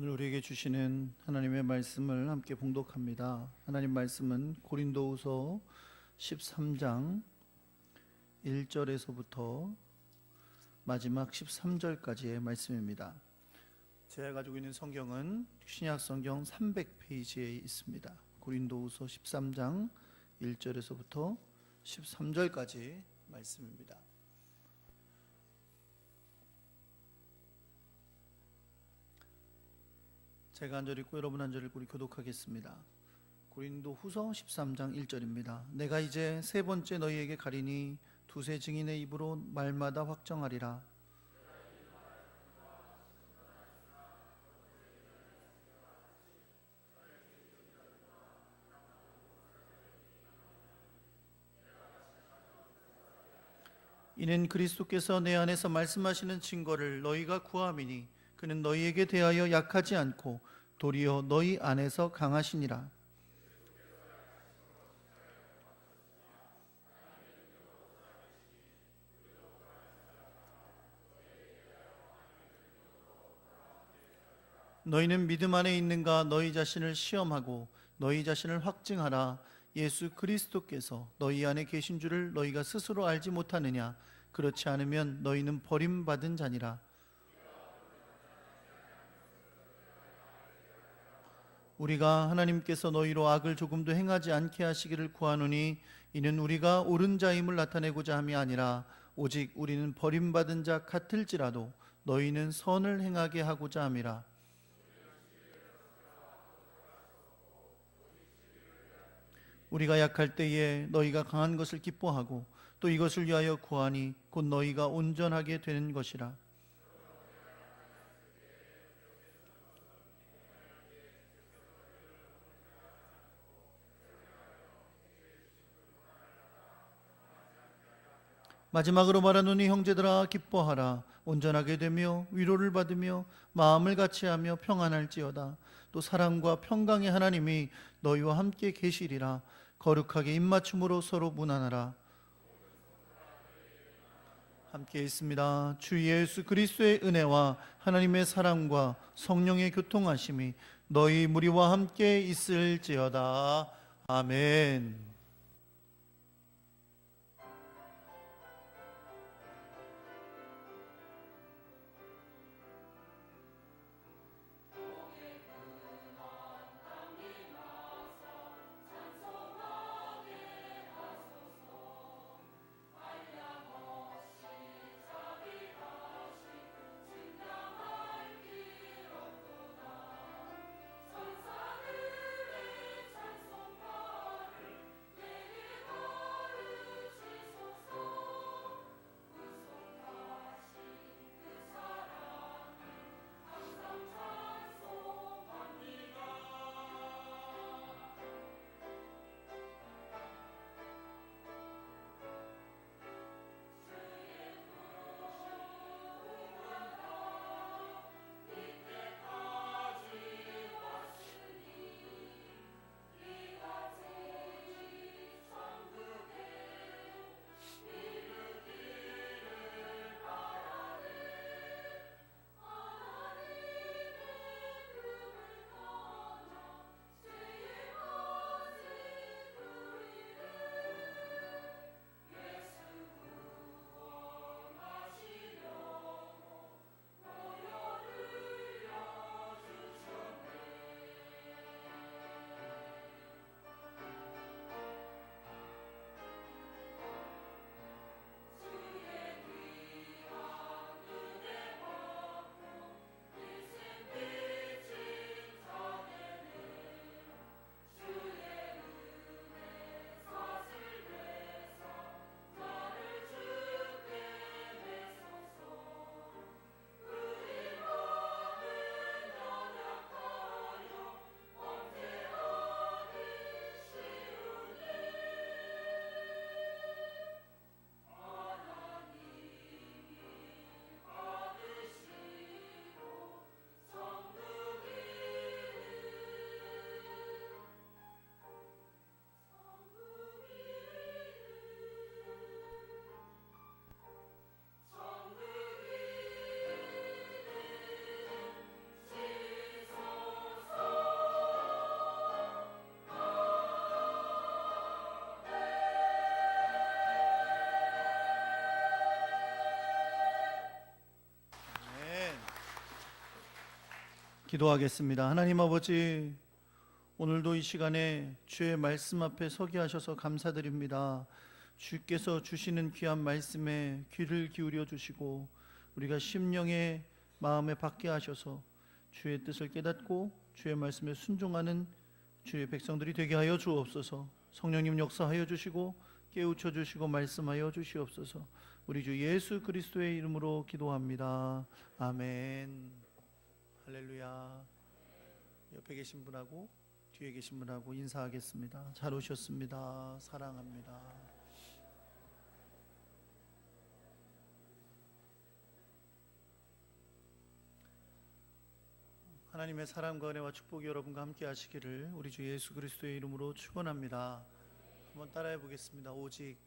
오늘 우리에게 주시는 하나님의 말씀을 함께 봉독합니다. 하나님 말씀은 고린도후서 13장 1절에서부터 마지막 13절까지의 말씀입니다. 제가 가지고 있는 성경은 신약 성경 300페이지에 있습니다. 고린도후서 13장 1절에서부터 13절까지 말씀입니다. 제가 한 절 읽고 여러분 한 절 읽고 우리 교독하겠습니다. 고린도후서 13장 1절입니다. 내가 이제 세 번째 너희에게 가리니 두세 증인의 입으로 말마다 확정하리라. 이는 그리스도께서 내 안에서 말씀하시는 증거를 너희가 구함이니 그는 너희에게 대하여 약하지 않고 도리어 너희 안에서 강하시니라. 너희는 믿음 안에 있는가 너희 자신을 시험하고 너희 자신을 확증하라. 예수 그리스도께서 너희 안에 계신 줄을 너희가 스스로 알지 못하느냐. 그렇지 않으면 너희는 버림받은 자니라. 우리가 하나님께서 너희로 악을 조금도 행하지 않게 하시기를 구하노니 이는 우리가 옳은 자임을 나타내고자 함이 아니라 오직 우리는 버림받은 자 같을지라도 너희는 선을 행하게 하고자 함이라. 우리가 약할 때에 너희가 강한 것을 기뻐하고 또 이것을 위하여 구하니 곧 너희가 온전하게 되는 것이라. 마지막으로 말하노니 형제들아 기뻐하라. 온전하게 되며 위로를 받으며 마음을 같이하며 평안할지어다. 또 사랑과 평강의 하나님이 너희와 함께 계시리라. 거룩하게 입맞춤으로 서로 문안하라. 함께 있습니다. 주 예수 그리스도의 은혜와 하나님의 사랑과 성령의 교통하심이 너희 무리와 함께 있을지어다. 아멘. 기도하겠습니다. 하나님 아버지, 오늘도 이 시간에 주의 말씀 앞에 서게 하셔서 감사드립니다. 주께서 주시는 귀한 말씀에 귀를 기울여 주시고 우리가 심령의 마음에 받게 하셔서 주의 뜻을 깨닫고 주의 말씀에 순종하는 주의 백성들이 되게 하여 주옵소서. 성령님 역사하여 주시고 깨우쳐 주시고 말씀하여 주시옵소서. 우리 주 예수 그리스도의 이름으로 기도합니다. 아멘. 할렐루야. 옆에 계신 분하고 뒤에 계신 분하고 인사하겠습니다. 잘 오셨습니다. 사랑합니다. 하나님의 사랑과 은혜와 축복이 여러분과 함께 하시기를 우리 주 예수 그리스도의 이름으로 축원합니다. 한번 따라해 보겠습니다. 오직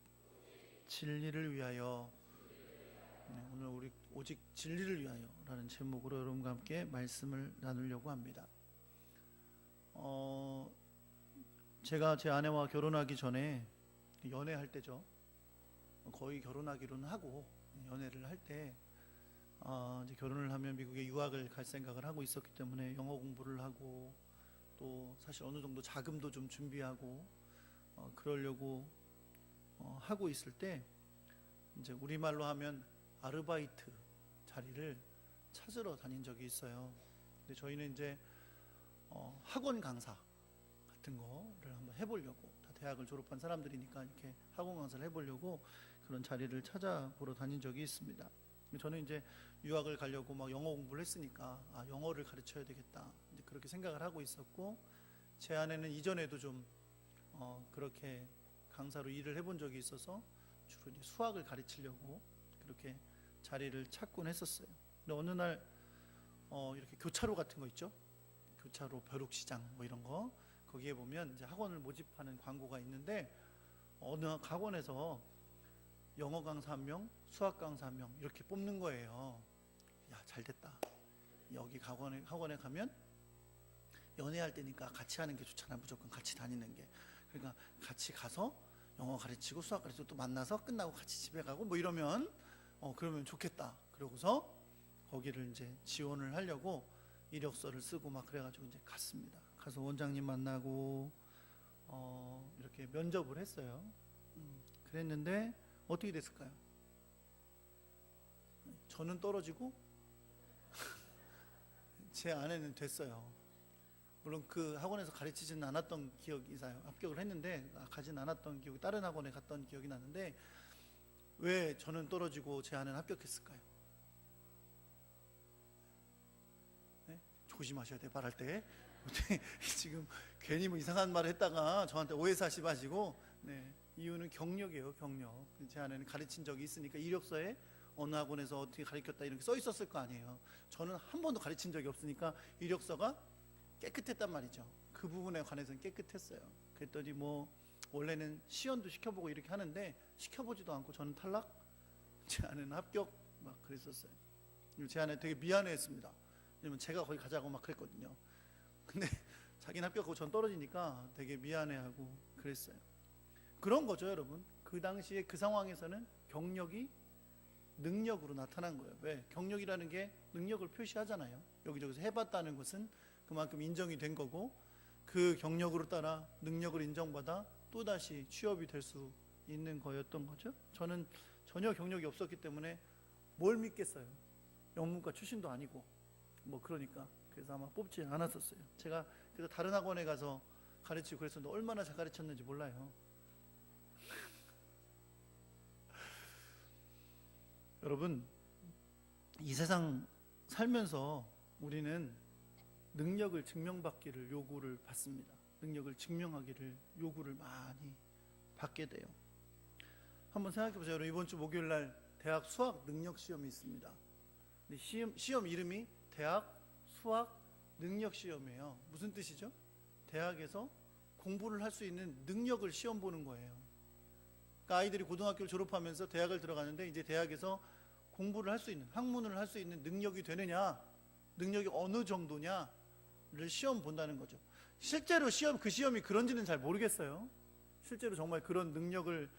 진리를 위하여. 오늘 우리 오직 진리를 위하여 라는 제목으로 여러분과 함께 말씀을 나누려고 합니다. 제가 제 아내와 결혼하기 전에 연애할 때죠. 거의 결혼하기로는 하고 연애를 할 때 이제 결혼을 하면 미국에 유학을 갈 생각을 하고 있었기 때문에 영어 공부를 하고 또 사실 어느 정도 자금도 좀 준비하고 그러려고 하고 있을 때 이제 우리말로 하면 아르바이트 자리를 찾으러 다닌 적이 있어요. 근데 저희는 이제 학원 강사 같은 거를 한번 해보려고, 다 대학을 졸업한 사람들이니까 이렇게 학원 강사를 해보려고 그런 자리를 찾아보러 다닌 적이 있습니다. 저는 이제 유학을 가려고 막 영어 공부를 했으니까 영어를 가르쳐야 되겠다 이제 그렇게 생각을 하고 있었고, 제 아내는 이전에도 좀 그렇게 강사로 일을 해본 적이 있어서 주로 이제 수학을 가르치려고 그렇게 자리를 찾곤 했었어요. 근데 어느 날 이렇게 교차로 같은 거 있죠? 교차로 벼룩시장 뭐 이런 거, 거기에 보면 이제 학원을 모집하는 광고가 있는데 어느 학원에서 영어 강사 1명, 수학 강사 1명 이렇게 뽑는 거예요. 야, 잘 됐다. 여기 학원에 가면 연애할 때니까 같이 하는 게 좋잖아. 무조건 같이 다니는 게. 그러니까 같이 가서 영어 가르치고 수학 가르치고 또 만나서 끝나고 같이 집에 가고 뭐 이러면 그러면 좋겠다. 그러고서 거기를 이제 지원을 하려고 이력서를 쓰고 막 그래가지고 이제 갔습니다. 가서 원장님 만나고 이렇게 면접을 했어요. 그랬는데 어떻게 됐을까요? 저는 떨어지고 제 아내는 됐어요. 물론 그 학원에서 가르치지는 않았던 기억이 있어요. 합격을 했는데 가진 않았던 기억이, 다른 학원에 갔던 기억이 나는데 왜 저는 떨어지고 제 아내는 합격했을까요? 네? 조심하셔야 돼요, 말할 때. 지금 괜히 뭐 이상한 말을 했다가 저한테 오해 사시 마시고. 네. 이유는 경력이에요, 경력. 제 아내는 가르친 적이 있으니까 이력서에 어느 학원에서 어떻게 가르쳤다 이렇게 써 있었을 거 아니에요. 저는 한 번도 가르친 적이 없으니까 이력서가 깨끗했단 말이죠. 그 부분에 관해서는 깨끗했어요. 그랬더니 뭐 원래는 시연도 시켜보고 이렇게 하는데 시켜보지도 않고 저는 탈락, 제 아내는 합격 막 그랬었어요. 제 아내 되게 미안해했습니다. 왜냐면 제가 거기 가자고 막 그랬거든요. 근데 자기는 합격하고 전 떨어지니까 되게 미안해하고 그랬어요. 그런 거죠, 여러분. 그 당시에 그 상황에서는 경력이 능력으로 나타난 거예요. 왜? 경력이라는 게 능력을 표시하잖아요. 여기저기서 해봤다는 것은 그만큼 인정이 된 거고, 그 경력으로 따라 능력을 인정받아 또다시 취업이 될 수 있는 거였던 거죠. 저는 전혀 경력이 없었기 때문에 뭘 믿겠어요. 영문과 출신도 아니고 뭐 그러니까. 그래서 아마 뽑지 않았었어요. 제가 그래서 다른 학원에 가서 가르치고 그랬었는데 얼마나 잘 가르쳤는지 몰라요. 여러분, 이 세상 살면서 우리는 능력을 증명받기를 요구를 받습니다. 능력을 증명하기를 요구를 많이 받게 돼요. 한번 생각해 보세요. 여러분, 이번 주 목요일 날 대학 수학 능력 시험이 있습니다. 근데 시험 이름이 대학 수학 능력 시험이에요. 무슨 뜻이죠? 대학에서 공부를 할 수 있는 능력을 시험 보는 거예요. 그러니까 아이들이 고등학교를 졸업하면서 대학을 들어가는데 이제 대학에서 공부를 할 수 있는, 학문을 할 수 있는 능력이 되느냐, 능력이 어느 정도냐를 시험 본다는 거죠. 실제로 그 시험이 그런지는 잘 모르겠어요. 실제로 정말 그런 능력을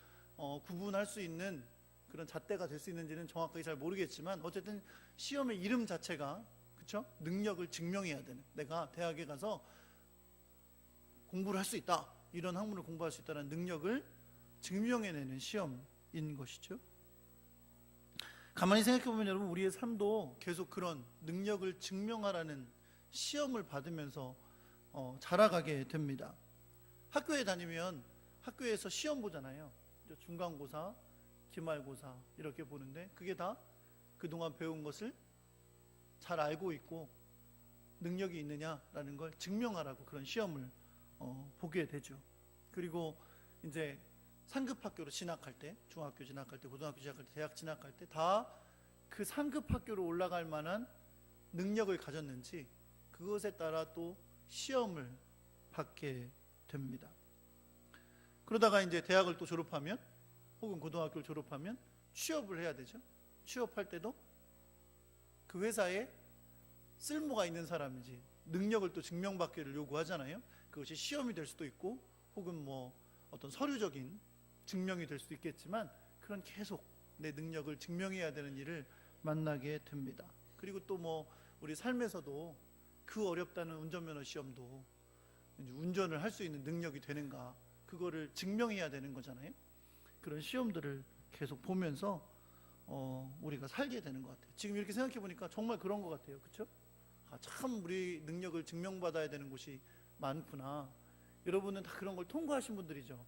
구분할 수 있는 그런 잣대가 될 수 있는지는 정확하게 잘 모르겠지만 어쨌든 시험의 이름 자체가 그렇죠? 능력을 증명해야 되는, 내가 대학에 가서 공부를 할 수 있다, 이런 학문을 공부할 수 있다는 능력을 증명해내는 시험인 것이죠. 가만히 생각해보면 여러분, 우리의 삶도 계속 그런 능력을 증명하라는 시험을 받으면서 자라가게 됩니다. 학교에 다니면 학교에서 시험 보잖아요. 중간고사, 기말고사 이렇게 보는데, 그게 다 그동안 배운 것을 잘 알고 있고 능력이 있느냐라는 걸 증명하라고 그런 시험을 보게 되죠. 그리고 이제 상급 학교로 진학할 때, 중학교 진학할 때, 고등학교 진학할 때, 대학 진학할 때 다 그 상급 학교로 올라갈 만한 능력을 가졌는지 그것에 따라 또 시험을 받게 됩니다. 그러다가 이제 대학을 또 졸업하면, 혹은 고등학교를 졸업하면 취업을 해야 되죠. 취업할 때도 그 회사에 쓸모가 있는 사람인지 능력을 또 증명받기를 요구하잖아요. 그것이 시험이 될 수도 있고, 혹은 뭐 어떤 서류적인 증명이 될 수도 있겠지만, 그런 계속 내 능력을 증명해야 되는 일을 만나게 됩니다. 그리고 또 뭐 우리 삶에서도 그 어렵다는 운전면허 시험도 운전을 할 수 있는 능력이 되는가, 그거를 증명해야 되는 거잖아요. 그런 시험들을 계속 보면서 우리가 살게 되는 것 같아요. 지금 이렇게 생각해 보니까 정말 그런 것 같아요. 그렇죠? 참 우리 능력을 증명받아야 되는 곳이 많구나. 여러분은 다 그런 걸 통과하신 분들이죠.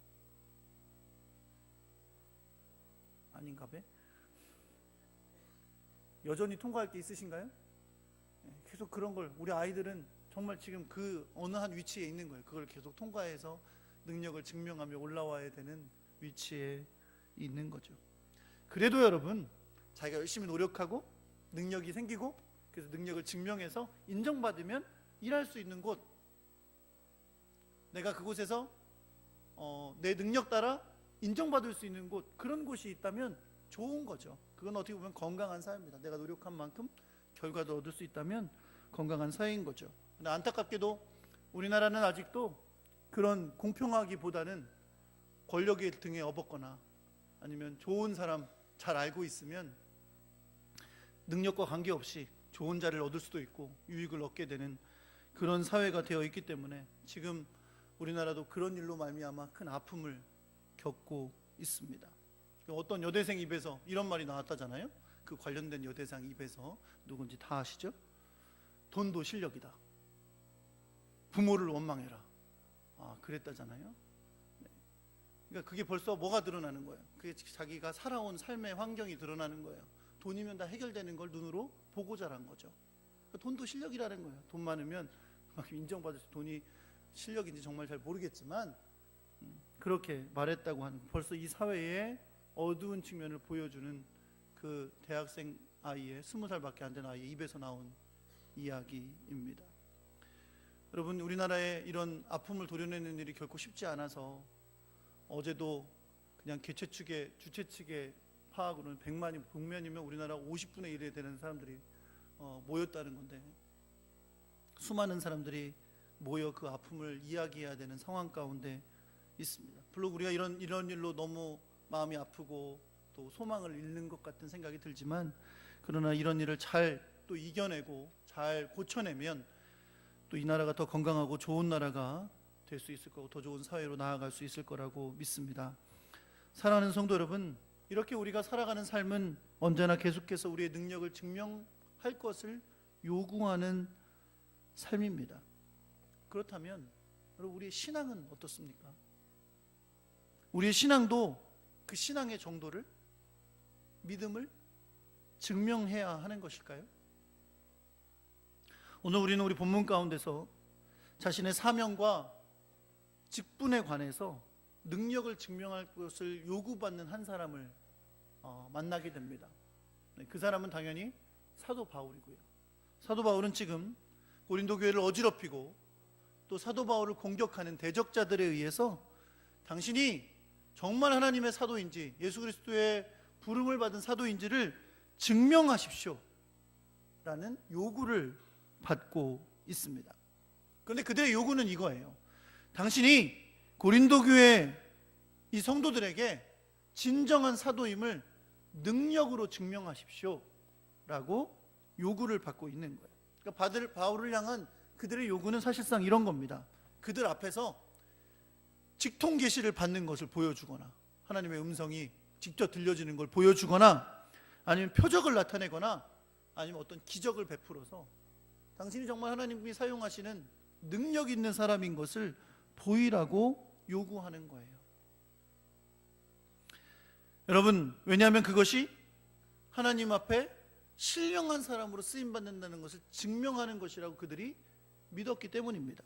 아닌가 봐. 여전히 통과할 게 있으신가요? 계속 그런 걸, 우리 아이들은 정말 지금 그 어느 한 위치에 있는 거예요. 그걸 계속 통과해서 능력을 증명하며 올라와야 되는 위치에 있는 거죠. 그래도 여러분, 자기가 열심히 노력하고 능력이 생기고, 그래서 능력을 증명해서 인정받으면 일할 수 있는 곳, 내가 그곳에서 내 능력 따라 인정받을 수 있는 곳, 그런 곳이 있다면 좋은 거죠. 그건 어떻게 보면 건강한 사회입니다. 내가 노력한 만큼 결과도 얻을 수 있다면 건강한 사회인 거죠. 근데 안타깝게도 우리나라는 아직도 그런 공평하기보다는 권력의 등에 업었거나, 아니면 좋은 사람 잘 알고 있으면 능력과 관계없이 좋은 자리를 얻을 수도 있고 유익을 얻게 되는 그런 사회가 되어 있기 때문에 지금 우리나라도 그런 일로 말미암아 큰 아픔을 겪고 있습니다. 어떤 여대생 입에서 이런 말이 나왔다잖아요. 그 관련된 여대생 입에서, 누군지 다 아시죠? 돈도 실력이다. 부모를 원망해라. 그랬다잖아요. 그러니까 그게 벌써 뭐가 드러나는 거예요? 그게 자기가 살아온 삶의 환경이 드러나는 거예요. 돈이면 다 해결되는 걸 눈으로 보고 자란 거죠. 그러니까 돈도 실력이라는 거예요. 돈 많으면 그만큼 인정받을 수, 돈이 실력인지 정말 잘 모르겠지만 그렇게 말했다고 하는, 벌써 이 사회의 어두운 측면을 보여주는 그 대학생 아이의, 20살밖에 안 된 아이의 입에서 나온 이야기입니다. 여러분, 우리나라에 이런 아픔을 도려내는 일이 결코 쉽지 않아서, 어제도 그냥 개최 측의, 주최 측의 파악으로는 100만이면 우리나라 50분의 1에 되는 사람들이 모였다는 건데, 수많은 사람들이 모여 그 아픔을 이야기해야 되는 상황 가운데 있습니다. 물론 우리가 이런 일로 너무 마음이 아프고 또 소망을 잃는 것 같은 생각이 들지만, 그러나 이런 일을 잘 또 이겨내고 잘 고쳐내면 또 이 나라가 더 건강하고 좋은 나라가 될 수 있을 거고, 더 좋은 사회로 나아갈 수 있을 거라고 믿습니다. 사랑하는 성도 여러분, 이렇게 우리가 살아가는 삶은 언제나 계속해서 우리의 능력을 증명할 것을 요구하는 삶입니다. 그렇다면 여러분, 우리의 신앙은 어떻습니까? 우리의 신앙도 그 신앙의 정도를, 믿음을 증명해야 하는 것일까요? 오늘 우리는 우리 본문 가운데서 자신의 사명과 직분에 관해서 능력을 증명할 것을 요구받는 한 사람을 만나게 됩니다. 그 사람은 당연히 사도 바울이고요. 사도 바울은 지금 고린도 교회를 어지럽히고 또 사도 바울을 공격하는 대적자들에 의해서 당신이 정말 하나님의 사도인지, 예수 그리스도의 부름을 받은 사도인지를 증명하십시오 라는 요구를 받고 있습니다. 그런데 그들의 요구는 이거예요. 당신이 고린도 교회 이 성도들에게 진정한 사도임을 능력으로 증명하십시오 라고 요구를 받고 있는 거예요. 그러니까 바울을 향한 그들의 요구는 사실상 이런 겁니다. 그들 앞에서 직통 계시를 받는 것을 보여주거나, 하나님의 음성이 직접 들려지는 걸 보여주거나, 아니면 표적을 나타내거나, 아니면 어떤 기적을 베풀어서 당신이 정말 하나님이 사용하시는 능력 있는 사람인 것을 보이라고 요구하는 거예요. 여러분, 왜냐하면 그것이 하나님 앞에 신령한 사람으로 쓰임받는다는 것을 증명하는 것이라고 그들이 믿었기 때문입니다.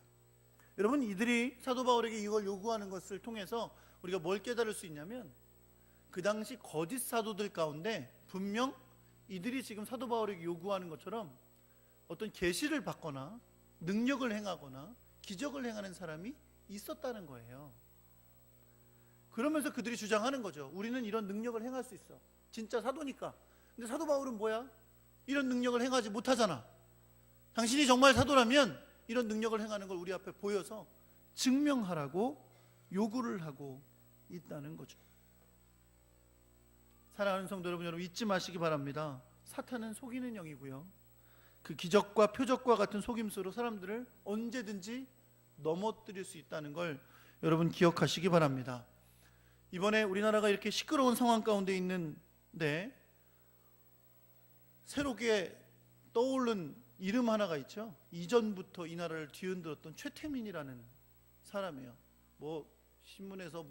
여러분, 이들이 사도 바울에게 이걸 요구하는 것을 통해서 우리가 뭘 깨달을 수 있냐면, 그 당시 거짓 사도들 가운데 분명 이들이 지금 사도 바울에게 요구하는 것처럼 어떤 계시를 받거나 능력을 행하거나 기적을 행하는 사람이 있었다는 거예요. 그러면서 그들이 주장하는 거죠. 우리는 이런 능력을 행할 수 있어. 진짜 사도니까. 근데 사도 바울은 뭐야? 이런 능력을 행하지 못하잖아. 당신이 정말 사도라면 이런 능력을 행하는 걸 우리 앞에 보여서 증명하라고 요구를 하고 있다는 거죠. 사랑하는 성도 여러분, 잊지 마시기 바랍니다. 사탄은 속이는 영이고요, 그 기적과 표적과 같은 속임수로 사람들을 언제든지 넘어뜨릴 수 있다는 걸 여러분 기억하시기 바랍니다. 이번에 우리나라가 이렇게 시끄러운 상황 가운데 있는데 새롭게 떠오른 이름 하나가 있죠. 이전부터 이 나라를 뒤흔들었던 최태민이라는 사람이에요. 신문에서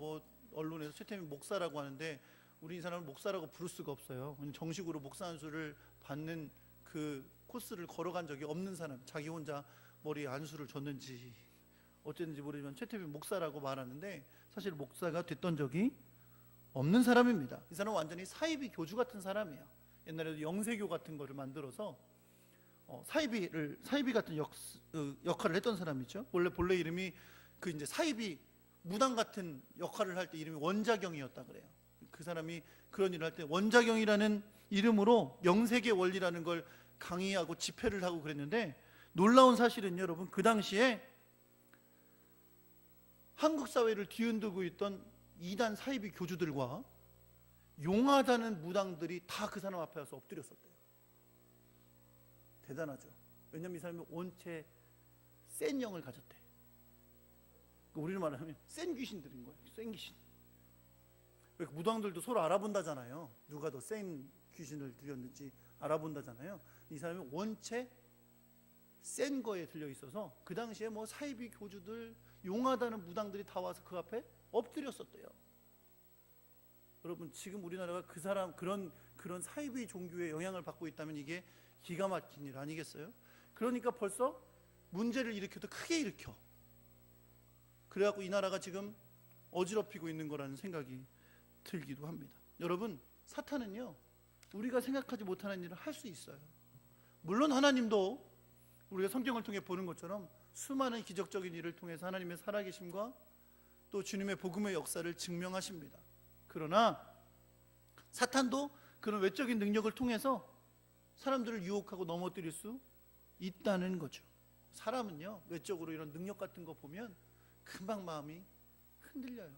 언론에서 최태민 목사라고 하는데, 우리 이 사람을 목사라고 부를 수가 없어요. 정식으로 목사 안수를 받는 그 코스를 걸어간 적이 없는 사람, 자기 혼자 머리에 안수를 줬는지 어쨌는지 모르지만 최태민 목사라고 말하는데, 사실 목사가 됐던 적이 없는 사람입니다. 이 사람은 완전히 사이비 교주 같은 사람이에요. 옛날에도 영세교 같은 거를 만들어서 사이비 같은 역할을 했던 사람이죠. 본래 이름이 이제 사이비 무당 같은 역할을 할 때 이름이 원자경이었다 그래요. 그 사람이 그런 일을 할 때 원자경이라는 이름으로 영세계 원리라는 걸 강의하고 집회를 하고 그랬는데, 놀라운 사실은 여러분, 그 당시에 한국 사회를 뒤흔들고 있던 이단 사이비 교주들과 용하다는 무당들이 다 그 사람 앞에 와서 엎드렸었대요. 대단하죠. 왜냐하면 이 사람이 원체 센 영을 가졌대. 우리를 말하면 센 귀신들인 거예요. 센 귀신. 무당들도 서로 알아본다잖아요. 누가 더 센 귀신을 들였는지 알아본다잖아요. 이 사람이 원체 센 거에 들려 있어서 그 당시에 사이비 교주들, 용하다는 무당들이 다 와서 그 앞에 엎드렸었대요. 여러분, 지금 우리나라가 그런 사이비 종교의 영향을 받고 있다면 이게 기가 막힌 일 아니겠어요? 그러니까 벌써 문제를 일으켜도 크게 일으켜. 그래갖고 이 나라가 지금 어지럽히고 있는 거라는 생각이 들기도 합니다. 여러분, 사탄은요, 우리가 생각하지 못하는 일을 할 수 있어요. 물론 하나님도 우리가 성경을 통해 보는 것처럼 수많은 기적적인 일을 통해서 하나님의 살아계심과 또 주님의 복음의 역사를 증명하십니다. 그러나 사탄도 그런 외적인 능력을 통해서 사람들을 유혹하고 넘어뜨릴 수 있다는 거죠. 사람은요, 외적으로 이런 능력 같은 거 보면 금방 마음이 흔들려요.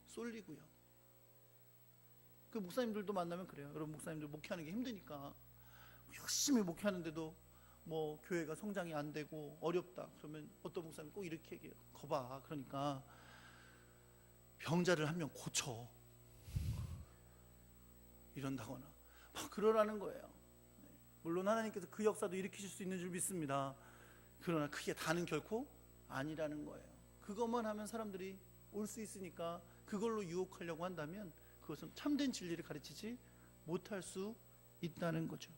쏠리고요. 그 목사님들도 만나면 그래요. 여러분, 목사님들 목회하는 게 힘드니까 열심히 목회하는데도 교회가 성장이 안 되고 어렵다 그러면 어떤 목사님 꼭 이렇게 얘기해요. 거봐, 그러니까 병자를 한 명 고쳐, 이런다거나 그러라는 거예요. 물론 하나님께서 그 역사도 일으키실 수 있는 줄 믿습니다. 그러나 그게 다는 결코 아니라는 거예요. 그것만 하면 사람들이 올 수 있으니까 그걸로 유혹하려고 한다면 그것은 참된 진리를 가르치지 못할 수 있다는 거죠.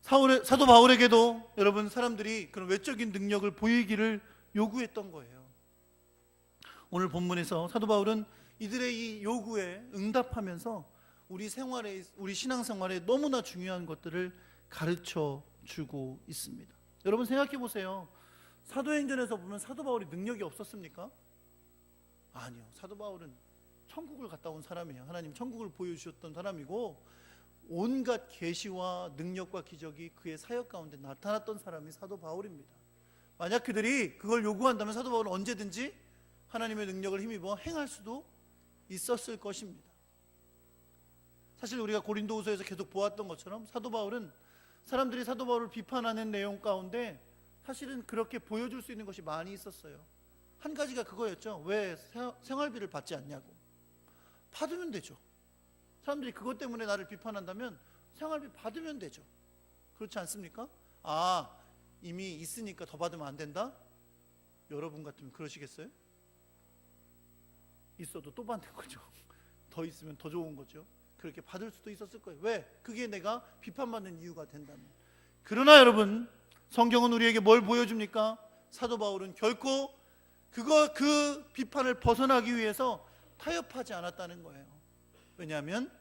사도 바울에게도 여러분, 사람들이 그런 외적인 능력을 보이기를 요구했던 거예요. 오늘 본문에서 사도 바울은 이들의 이 요구에 응답하면서 우리 신앙생활에 너무나 중요한 것들을 가르쳐 주고 있습니다. 여러분, 생각해 보세요. 사도행전에서 보면 사도 바울이 능력이 없었습니까? 아니요. 사도 바울은 천국을 갔다 온 사람이에요. 하나님 천국을 보여주셨던 사람이고, 온갖 계시와 능력과 기적이 그의 사역 가운데 나타났던 사람이 사도 바울입니다. 만약 그들이 그걸 요구한다면 사도 바울은 언제든지 하나님의 능력을 힘입어 행할 수도 있었을 것입니다. 사실 우리가 고린도후서에서 계속 보았던 것처럼 사도 바울은 사람들이 사도 바울을 비판하는 내용 가운데 사실은 그렇게 보여줄 수 있는 것이 많이 있었어요. 한 가지가 그거였죠. 왜 생활비를 받지 않냐고. 받으면 되죠. 사람들이 그것 때문에 나를 비판한다면 생활비 받으면 되죠. 그렇지 않습니까? 이미 있으니까 더 받으면 안 된다? 여러분 같으면 그러시겠어요? 있어도 또 받는 거죠. 더 있으면 더 좋은 거죠. 그렇게 받을 수도 있었을 거예요. 왜? 그게 내가 비판받는 이유가 된다면. 그러나 여러분, 성경은 우리에게 뭘 보여줍니까? 사도 바울은 결코 그 비판을 벗어나기 위해서 타협하지 않았다는 거예요. 왜냐하면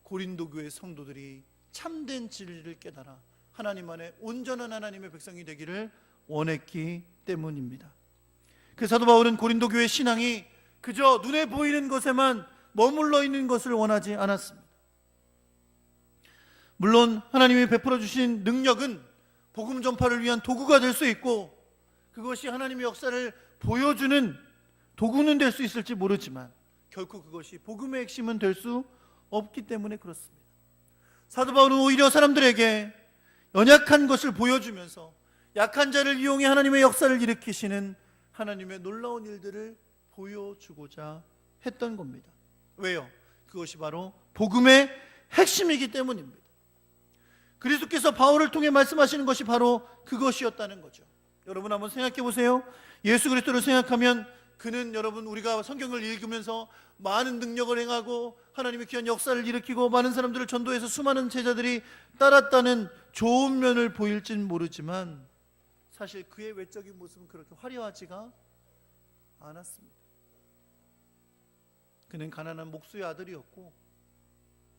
고린도 교회 성도들이 참된 진리를 깨달아 하나님 안에 온전한 하나님의 백성이 되기를 원했기 때문입니다. 그 사도 바울은 고린도 교회 신앙이 그저 눈에 보이는 것에만 머물러 있는 것을 원하지 않았습니다. 물론 하나님이 베풀어 주신 능력은 복음 전파를 위한 도구가 될 수 있고 그것이 하나님의 역사를 보여주는 도구는 될 수 있을지 모르지만 결코 그것이 복음의 핵심은 될 수 없기 때문에 그렇습니다. 사도 바울은 오히려 사람들에게 연약한 것을 보여주면서 약한 자를 이용해 하나님의 역사를 일으키시는 하나님의 놀라운 일들을 보여주고자 했던 겁니다. 왜요? 그것이 바로 복음의 핵심이기 때문입니다. 그리스도께서 바울을 통해 말씀하시는 것이 바로 그것이었다는 거죠. 여러분 한번 생각해 보세요. 예수 그리스도를 생각하면 그는 여러분 우리가 성경을 읽으면서 많은 능력을 행하고 하나님의 귀한 역사를 일으키고 많은 사람들을 전도해서 수많은 제자들이 따랐다는 좋은 면을 보일진 모르지만 사실 그의 외적인 모습은 그렇게 화려하지가 않았습니다. 그는 가난한 목수의 아들이었고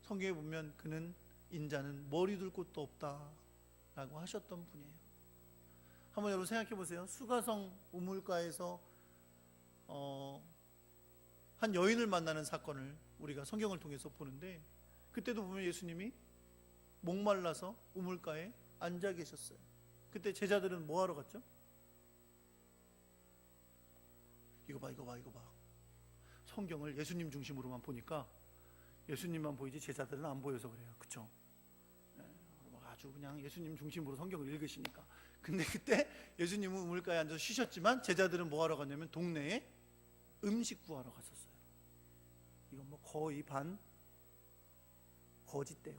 성경에 보면 그는 인자는 머리 둘 곳도 없다라고 하셨던 분이에요. 한번 여러분 생각해 보세요. 수가성 우물가에서 한 여인을 만나는 사건을 우리가 성경을 통해서 보는데 그때도 보면 예수님이 목말라서 우물가에 앉아 계셨어요. 그때 제자들은 뭐 하러 갔죠? 이거 봐. 성경을 예수님 중심으로만 보니까 예수님만 보이지 제자들은 안 보여서 그래요. 그렇죠? 아주 그냥 예수님 중심으로 성경을 읽으시니까. 근데 그때 예수님은 우물가에 앉아서 쉬셨지만 제자들은 뭐 하러 갔냐면 동네에 음식 구하러 갔었어요. 이건 뭐 거의 반 거짓대.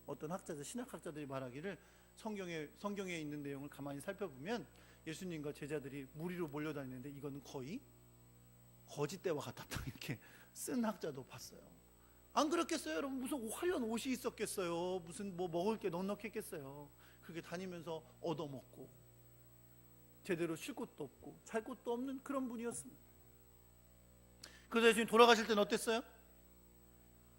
어떤 학자들, 신학학자들이 말하기를 성경에 있는 내용을 가만히 살펴보면 예수님과 제자들이 무리로 몰려다니는데 이거는 거의 거짓대와 같았다 이렇게 쓴 학자도 봤어요. 안 그렇겠어요? 여러분 무슨 화려한 옷이 있었겠어요? 무슨 뭐 먹을 게 넉넉했겠어요? 그렇게 다니면서 얻어먹고 제대로 쉴 곳도 없고 잘 곳도 없는 그런 분이었습니다. 그래서 예수님 돌아가실 때는 어땠어요?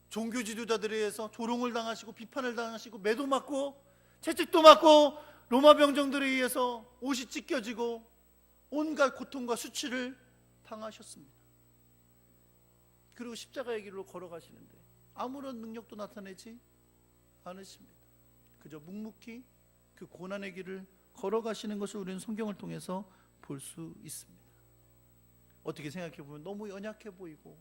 종교 지도자들에 의해서 조롱을 당하시고 비판을 당하시고 매도 맞고 채찍도 맞고 로마 병정들에 의해서 옷이 찢겨지고 온갖 고통과 수치를 당하셨습니다. 그리고 십자가의 길로 걸어가시는데 아무런 능력도 나타내지 않으십니다. 그저 묵묵히 그 고난의 길을 걸어가시는 것을 우리는 성경을 통해서 볼 수 있습니다. 어떻게 생각해 보면 너무 연약해 보이고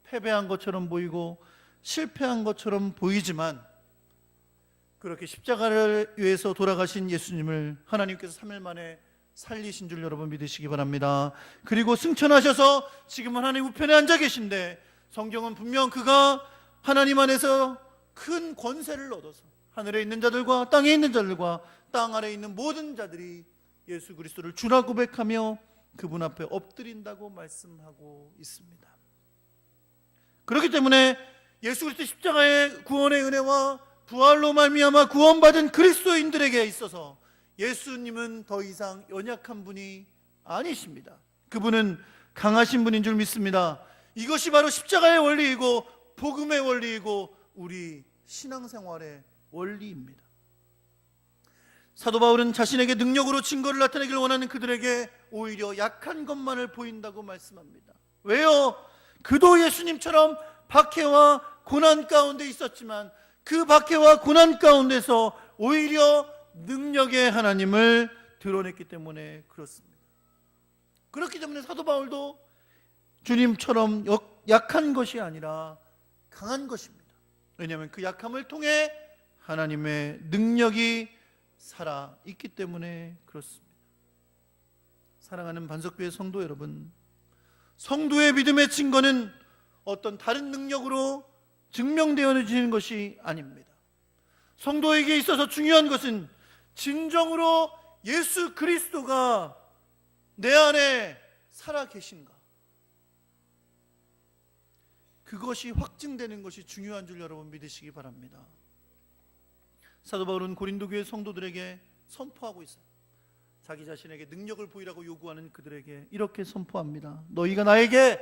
패배한 것처럼 보이고 실패한 것처럼 보이지만 그렇게 십자가를 위해서 돌아가신 예수님을 하나님께서 3일 만에 살리신 줄 여러분 믿으시기 바랍니다. 그리고 승천하셔서 지금은 하나님 우편에 앉아 계신데 성경은 분명 그가 하나님 안에서 큰 권세를 얻어서 하늘에 있는 자들과 땅에 있는 자들과 땅 아래에 있는 모든 자들이 예수 그리스도를 주라 고백하며 그분 앞에 엎드린다고 말씀하고 있습니다. 그렇기 때문에 예수 그리스도 십자가의 구원의 은혜와 부활로 말미암아 구원받은 그리스도인들에게 있어서 예수님은 더 이상 연약한 분이 아니십니다. 그분은 강하신 분인 줄 믿습니다. 이것이 바로 십자가의 원리이고 복음의 원리이고 우리 신앙생활의 원리입니다. 사도 바울은 자신에게 능력으로 증거를 나타내기를 원하는 그들에게 오히려 약한 것만을 보인다고 말씀합니다. 왜요? 그도 예수님처럼 박해와 고난 가운데 있었지만 그 박해와 고난 가운데서 오히려 능력의 하나님을 드러냈기 때문에 그렇습니다. 그렇기 때문에 사도 바울도 주님처럼 약한 것이 아니라 강한 것입니다. 왜냐하면 그 약함을 통해 하나님의 능력이 살아 있기 때문에 그렇습니다. 사랑하는 반석교회 성도 여러분, 성도의 믿음의 증거는 어떤 다른 능력으로 증명되어지는 것이 아닙니다. 성도에게 있어서 중요한 것은 진정으로 예수 그리스도가 내 안에 살아 계신가, 그것이 확증되는 것이 중요한 줄 여러분 믿으시기 바랍니다. 사도 바울은 고린도 교회 성도들에게 선포하고 있어요. 자기 자신에게 능력을 보이라고 요구하는 그들에게 이렇게 선포합니다. 너희가 나에게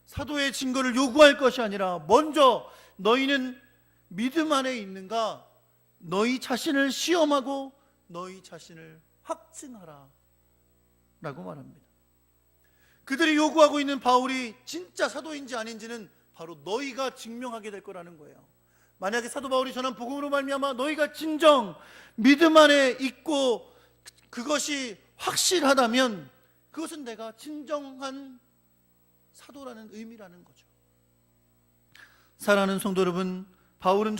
사도의 증거를 요구할 것이 아니라 먼저 너희는 믿음 안에 있는가, 너희 자신을 시험하고 너희 자신을 확증하라 라고 말합니다. 그들이 요구하고 있는 바울이 진짜 사도인지 아닌지는 바로 너희가 증명하게 될 거라는 거예요. 만약에 사도 바울이 전한 복음으로 말미암아 너희가 진정 믿음 안에 있고 그것이 확실하다면 그것은 내가 진정한 사도라는 의미라는 거죠. 사랑하는 성도 여러분, 바울은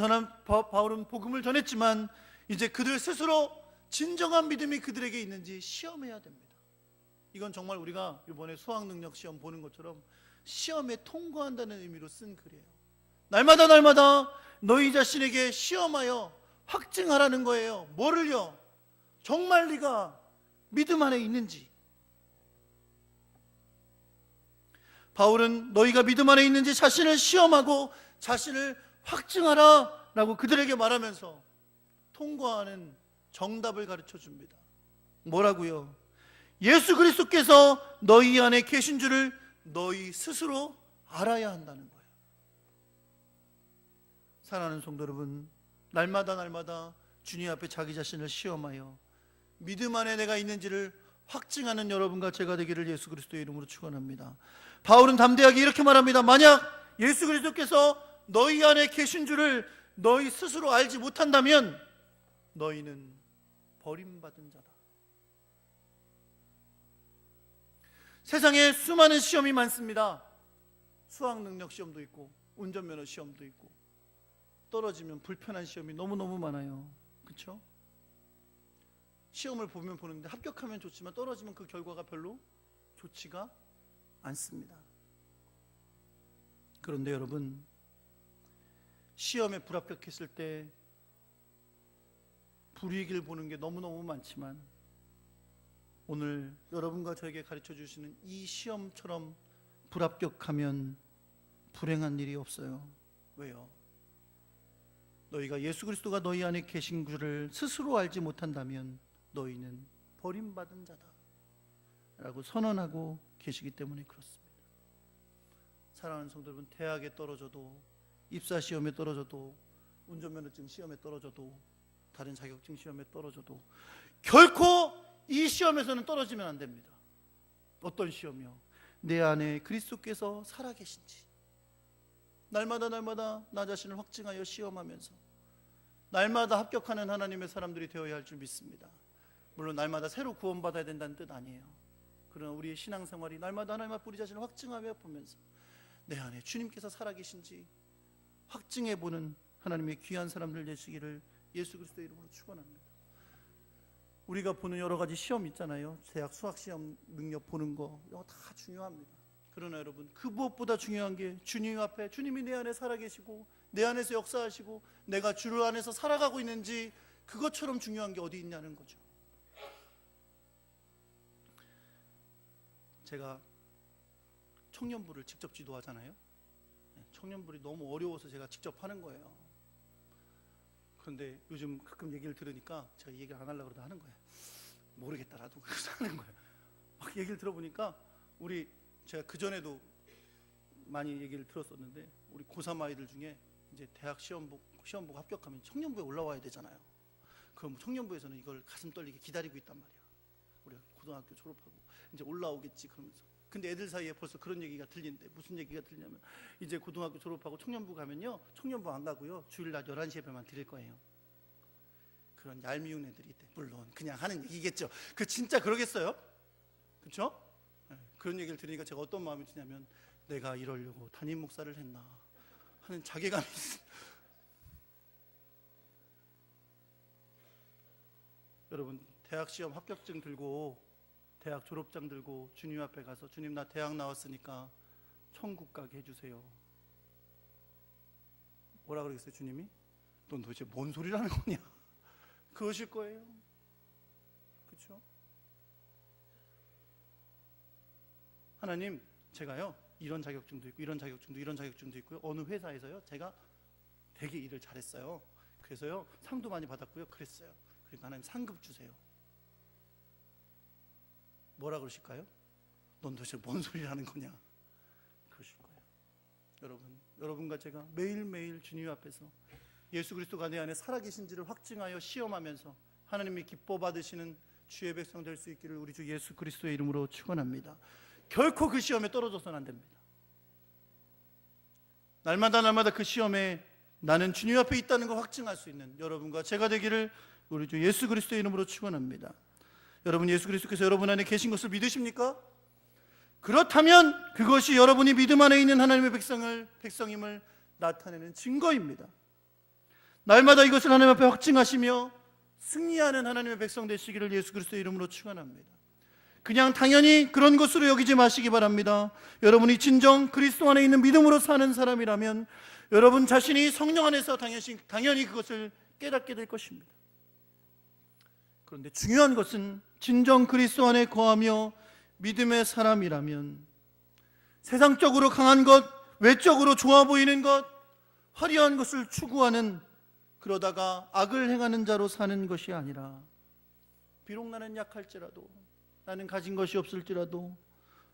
복음을 전했지만 이제 그들 스스로 진정한 믿음이 그들에게 있는지 시험해야 됩니다. 이건 정말 우리가 이번에 수학능력 시험 보는 것처럼 시험에 통과한다는 의미로 쓴 글이에요. 날마다 너희 자신에게 시험하여 확증하라는 거예요. 뭐를요? 정말 네가 믿음 안에 있는지. 바울은 너희가 믿음 안에 있는지 자신을 시험하고 자신을 확증하라 라고 그들에게 말하면서 통과하는 정답을 가르쳐 줍니다. 뭐라고요? 예수 그리스도께서 너희 안에 계신 줄을 너희 스스로 알아야 한다는 거예요. 사랑하는 성도 여러분, 날마다 주님 앞에 자기 자신을 시험하여 믿음 안에 내가 있는지를 확증하는 여러분과 제가 되기를 예수 그리스도의 이름으로 축원합니다. 바울은 담대하게 이렇게 말합니다. 만약 예수 그리스도께서 너희 안에 계신 줄을 너희 스스로 알지 못한다면 너희는 버림받은 자다. 세상에 수많은 시험이 많습니다. 수학능력 시험도 있고 운전면허 시험도 있고 떨어지면 불편한 시험이 너무너무 많아요. 그렇죠? 시험을 보는데 합격하면 좋지만 떨어지면 그 결과가 별로 좋지가 않습니다. 그런데 여러분, 시험에 불합격했을 때 불이익을 보는 게 너무너무 많지만 오늘 여러분과 저에게 가르쳐 주시는 이 시험처럼 불합격하면 불행한 일이 없어요. 왜요? 너희가 예수 그리스도가 너희 안에 계신 줄을 스스로 알지 못한다면 너희는 버림받은 자다 라고 선언하고 계시기 때문에 그렇습니다. 사랑하는 성도 여러분, 대학에 떨어져도, 입사시험에 떨어져도, 운전면허증 시험에 떨어져도, 다른 자격증 시험에 떨어져도 결코 이 시험에서는 떨어지면 안 됩니다. 어떤 시험이요? 내 안에 그리스도께서 살아계신지 날마다 나 자신을 확증하여 시험하면서 날마다 합격하는 하나님의 사람들이 되어야 할 줄 믿습니다. 물론 날마다 새로 구원받아야 된다는 뜻 아니에요. 그러나 우리의 신앙생활이 날마다 우리 자신을 확증하며 보면서 내 안에 주님께서 살아계신지 확증해보는 하나님의 귀한 사람들 되시기를 예수 그리스도의 이름으로 축원합니다. 우리가 보는 여러 가지 시험 있잖아요. 대학 수학시험 능력 보는 거, 이거 다 중요합니다. 그러나 여러분, 그 무엇보다 중요한 게 주님 앞에 주님이 내 안에 살아계시고 내 안에서 역사하시고 내가 주를 안에서 살아가고 있는지, 그것처럼 중요한 게 어디 있냐는 거죠. 제가 청년부를 직접 지도하잖아요. 청년부를 너무 어려워서 제가 직접 하는 거예요. 그런데 요즘 가끔 얘기를 들으니까 제가 얘기를 안 하려고 그러다 하는 거예요. 모르겠다, 나도 그래서 하는 거예요. 막 얘기를 들어보니까 제가 그전에도 많이 얘기를 들었었는데 우리 고3 아이들 중에 이제 대학 시험 보고 합격하면 청년부에 올라와야 되잖아요. 그럼 청년부에서는 이걸 가슴 떨리게 기다리고 있단 말이야. 우리가 고등학교 졸업하고 이제 올라오겠지 그러면서. 근데 애들 사이에 벌써 그런 얘기가 들리는데, 무슨 얘기가 들리냐면 이제 고등학교 졸업하고 청년부 가면요, 청년부 안 가고요, 주일 낮 11시 예배만 드릴 거예요. 그런 얄미운 애들이 있대. 물론 그냥 하는 얘기겠죠. 그 진짜 그러겠어요? 그렇죠? 그런 얘기를 들으니까 제가 어떤 마음이 드냐면, 내가 이러려고 담임 목사를 했나 하는 자괴감이 있어요. 여러분 대학 시험 합격증 들고 대학 졸업장 들고 주님 앞에 가서 주님 나 대학 나왔으니까 천국 가게 해주세요. 뭐라 그러겠어요 주님이? 넌 도대체 뭔 소리라는 거냐? 그러실 거예요. 그렇죠? 하나님 제가요 이런 자격증도 있고 이런 자격증도 있고요. 어느 회사에서요 제가 되게 일을 잘했어요. 그래서요 상도 많이 받았고요. 그랬어요. 그러니까 하나님 상급 주세요. 뭐라 그러실까요? 넌 도대체 뭔 소리를 하는 거냐? 그러실 거예요. 여러분과 제가 매일매일 주님 앞에서 예수 그리스도가 내 안에 살아계신지를 확증하여 시험하면서 하나님이 기뻐 받으시는 주의 백성 될 수 있기를 우리 주 예수 그리스도의 이름으로 축원합니다. 결코 그 시험에 떨어져서는 안 됩니다. 날마다 그 시험에 나는 주님 앞에 있다는 걸 확증할 수 있는 여러분과 제가 되기를 우리 주 예수 그리스도의 이름으로 축원합니다. 여러분 예수 그리스도께서 여러분 안에 계신 것을 믿으십니까? 그렇다면 그것이 여러분이 믿음 안에 있는 하나님의 백성임을 나타내는 증거입니다. 날마다 이것을 하나님 앞에 확증하시며 승리하는 하나님의 백성 되시기를 예수 그리스도의 이름으로 축원합니다. 그냥 당연히 그런 것으로 여기지 마시기 바랍니다. 여러분이 진정 그리스도 안에 있는 믿음으로 사는 사람이라면 여러분 자신이 성령 안에서 당연히 그것을 깨닫게 될 것입니다. 그런데 중요한 것은 진정 그리스도 안에 거하며 믿음의 사람이라면 세상적으로 강한 것, 외적으로 좋아 보이는 것, 화려한 것을 추구하는 그러다가 악을 행하는 자로 사는 것이 아니라 비록 나는 약할지라도 나는 가진 것이 없을지라도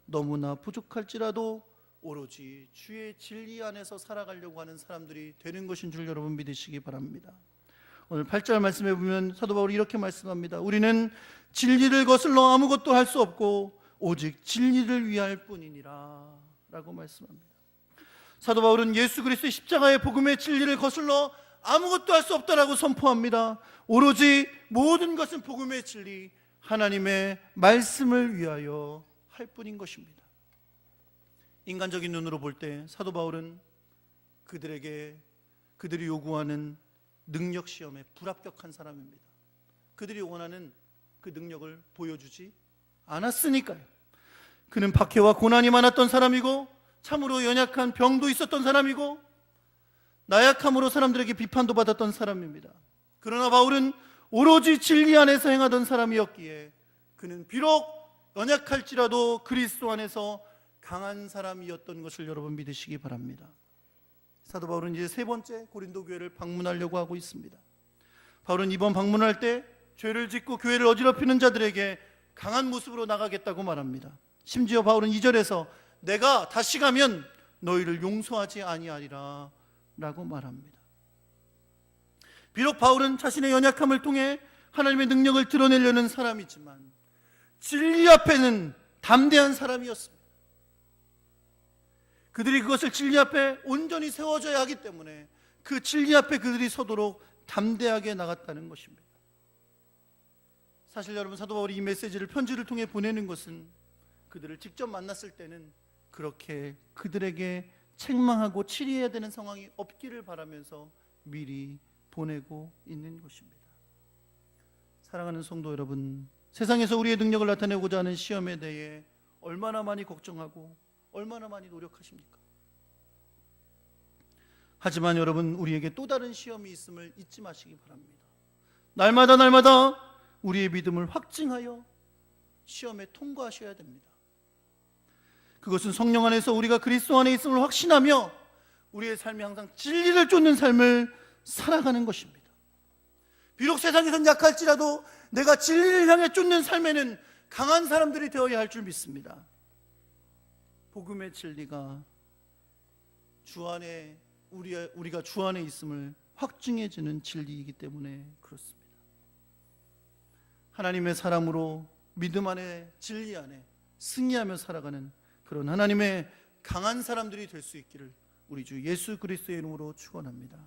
너무나 부족할지라도 오로지 주의 진리 안에서 살아가려고 하는 사람들이 되는 것인 줄 여러분 믿으시기 바랍니다. 오늘 8절 말씀해 보면 사도 바울이 이렇게 말씀합니다. 우리는 진리를 거슬러 아무것도 할 수 없고 오직 진리를 위할 뿐이니라 라고 말씀합니다. 사도 바울은 예수 그리스도의 십자가의 복음의 진리를 거슬러 아무것도 할 수 없다라고 선포합니다. 오로지 모든 것은 복음의 진리 하나님의 말씀을 위하여 할 뿐인 것입니다. 인간적인 눈으로 볼 때 사도 바울은 그들이 요구하는 능력 시험에 불합격한 사람입니다. 그들이 원하는 그 능력을 보여주지 않았으니까요. 그는 박해와 고난이 많았던 사람이고 참으로 연약한 병도 있었던 사람이고 나약함으로 사람들에게 비판도 받았던 사람입니다. 그러나 바울은 오로지 진리 안에서 행하던 사람이었기에 그는 비록 연약할지라도 그리스도 안에서 강한 사람이었던 것을 여러분 믿으시기 바랍니다. 사도 바울은 이제 세 번째 고린도 교회를 방문하려고 하고 있습니다. 바울은 이번 방문할 때 죄를 짓고 교회를 어지럽히는 자들에게 강한 모습으로 나가겠다고 말합니다. 심지어 바울은 2절에서 내가 다시 가면 너희를 용서하지 아니하리라 라고 말합니다. 비록 바울은 자신의 연약함을 통해 하나님의 능력을 드러내려는 사람이지만 진리 앞에는 담대한 사람이었습니다. 그들이 그것을 진리 앞에 온전히 세워져야 하기 때문에 그 진리 앞에 그들이 서도록 담대하게 나갔다는 것입니다. 사실 여러분 사도 바울이 이 메시지를 편지를 통해 보내는 것은 그들을 직접 만났을 때는 그렇게 그들에게 책망하고 치리해야 되는 상황이 없기를 바라면서 미리 보내고 있는 것입니다. 사랑하는 성도 여러분, 세상에서 우리의 능력을 나타내고자 하는 시험에 대해 얼마나 많이 걱정하고 얼마나 많이 노력하십니까? 하지만 여러분 우리에게 또 다른 시험이 있음을 잊지 마시기 바랍니다. 날마다 우리의 믿음을 확증하여 시험에 통과하셔야 됩니다. 그것은 성령 안에서 우리가 그리스도 안에 있음을 확신하며 우리의 삶이 항상 진리를 쫓는 삶을 살아가는 것입니다. 비록 세상에선 약할지라도 내가 진리를 향해 쫓는 삶에는 강한 사람들이 되어야 할 줄 믿습니다. 복음의 진리가 주 안에 우리가 주 안에 있음을 확증해주는 진리이기 때문에 그렇습니다. 하나님의 사람으로 믿음 안에 진리 안에 승리하며 살아가는 그런 하나님의 강한 사람들이 될 수 있기를 우리 주 예수 그리스도의 이름으로 축원합니다.